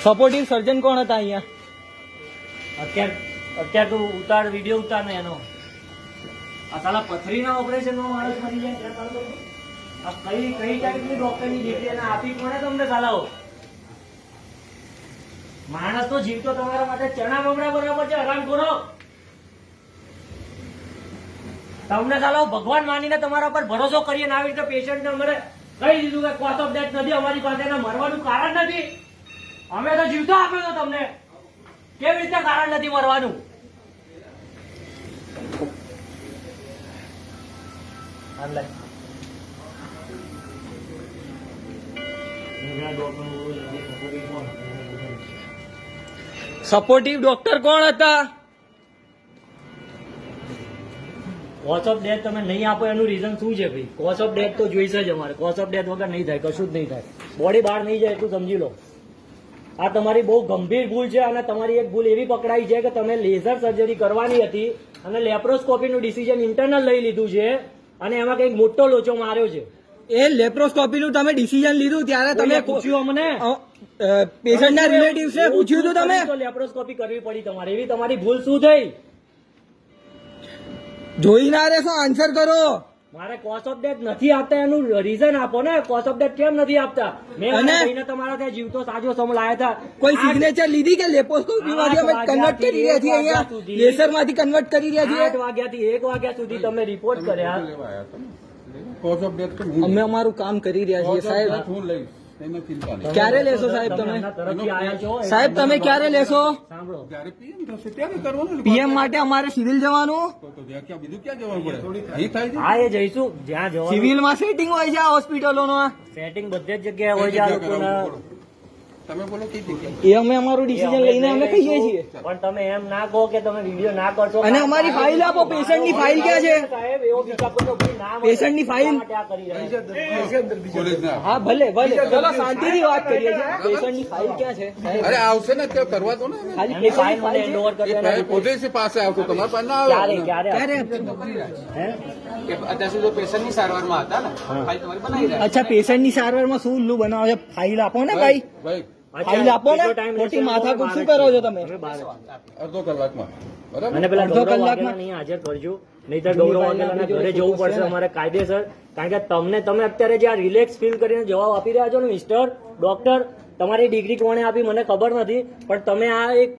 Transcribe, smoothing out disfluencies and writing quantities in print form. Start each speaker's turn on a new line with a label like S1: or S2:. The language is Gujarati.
S1: સપોર્ટિવ સર્જન કોણ હતા અહીંયા?
S2: અત્યારે તું ઉતાર, વિડીયો ઉતાર ને એનો. આ સાલા પથરીના ઓપરેશનમાં માણસ મરી જાય. આ કઈ ટાઈપની ડોક્ટરની ડિગ્રી એને આપી કોને તમને સાલાઓ? માણસ તો જીવતો તમારા માટે ચણા બમણા બરાબર છે. હરામ ખોરો તમને સાલાઓ ભગવાન માનીને તમારા પર ભરોસો કરીએ ને આવી રીતે પેશન્ટ ને અમારે કહી દીધું કે કોઝ ઓફ ડેથ નથી અમારી પાસે, એના મરવાનું કારણ નથી. અમે તો જીવતો આપ્યો તો તમને, કેવી રીતે કારણ નથી મરવાનું?
S1: સપોર્ટિવ ડોક્ટર કોણ હતા?
S2: કોઝ ઓફ ડેથ તમે નહીં આપો એનું રીઝન શું છે ભાઈ? કોઝ ઓફ ડેથ તો જોઈશે જ અમારે. કોઝ ઓફ ડેથ વગર નહીં થાય, કશું જ નહીં થાય. બોડી બહાર નહીં જાય એટલું સમજી લો. આ તમારી બહુ ગંભીર ભૂલ છે અને તમારી એક ભૂલ એવી પકડાઈ છે કે તમે લેઝર સર્જરી કરવાની હતી અને લેપ્રોસ્કોપીનું ડિસિઝન ઇન્ટરનલ લઈ લીધું છે અને એમાં કંઈક મોટો લોચો માર્યો છે.
S1: એ લેપ્રોસ્કોપીનું તમે ડિસિઝન લીધું ત્યારે તમે
S2: પૂછ્યું અમને?
S1: પેશન્ટના રિલેટિવ્સે પૂછ્યું હતું તમે?
S2: તો લેપ્રોસ્કોપી કરવી પડી તમારે, એવી તમારી ભૂલ શું થઈ?
S1: જોઈ ના રહેશો, આન્સર કરો.
S2: મારે કોઝ ઓફ ડેથ નથી આપતા એનું રીઝન આપો ને. કોઝ ઓફ ડેથ કેમ નથી આપતા? મેં ભાઈને તમારા ત્યાં જીવતો સાજો સમ લાયા હતા.
S1: કોઈ સિગ્નેચર લીધી કે લેપ્રોસ્કોપી માંથી અમે કન્વર્ટ કરી રહ્યા છીએ, અહીંયા લેસર માંથી કન્વર્ટ કરી રહ્યા છીએ?
S2: 8 વાગ્યાથી 1 વાગ્યા સુધી તમે રિપોર્ટ કર્યા.
S1: અમે અમારું કામ કરી રહ્યા છીએ સાહેબ. ક્યારે લેશો સાહેબ તમે? સાહેબ તમે ક્યારે લેશો? પીએમ માટે અમારે સિવિલ જવાનું.
S2: હા, એ જઈશું જ્યાં જવાનું.
S1: સિવિલમાં સેટિંગ હોય છે હોસ્પિટલોનો.
S2: સેટિંગ બધે જ જગ્યાએ હોય છે આ લોકોના.
S1: એ અમે અમારું ડિસિઝન લઈને અમે કહીએ છીએ.
S2: પણ તમે એમ ના કહો કે તમે વિડીયો ના કરશો.
S1: અને અમારી ફાઇલ આપો. પેશન્ટની ફાઇલ ક્યાં છે
S2: સાહેબ? એવો વિચારવાનો કોઈ નામ
S1: પેશન્ટની ફાઇલ? હા ભલે ભલે, ચલો શાંતિથી વાત કરીએ છીએ. પેશન્ટની ફાઇલ ક્યાં છે?
S3: અરે આવશે ને ત્યાં કરવા દો ને.
S2: એની ફાઇલ મને હેન્ડ ઓવર કરી દેજો.
S3: પોતે પાસે આવતો તમારે પાસે ના આવે.
S2: ક્યારે
S4: અત્યાર સુધી પેશન્ટની સારવારમાં હતા ને, ફાઇલ તમારી બનાવી રહ્યા.
S1: અચ્છા, પેશન્ટની સારવારમાં શું ઉલ્લુ બનાવે છે? ફાઇલ આપો ને ભાઈ,
S3: ભાઈ
S1: ફાઇલ આપો ને. ખોટી માથાકૂટ શું કરો છો તમે?
S3: અડધો કલાકમાં બરાબર.
S2: અને પેલા
S1: અડધો
S2: ગૌરવ
S1: કલાકમાં
S2: વાઘેલા નહીં હાજર કરજો, નહીં તો ગૌરવ વાઘેલાના ઘરે જવું પડશે અમારે કાયદેસર. કારણ કે તમે અત્યારે જે આ રિલેક્સ ફીલ કરીને જવાબ આપી રહ્યા છો ને મિસ્ટર ડોક્ટર, તમારી ડિગ્રી કોણે આપી મને ખબર નથી, પણ તમે આ એક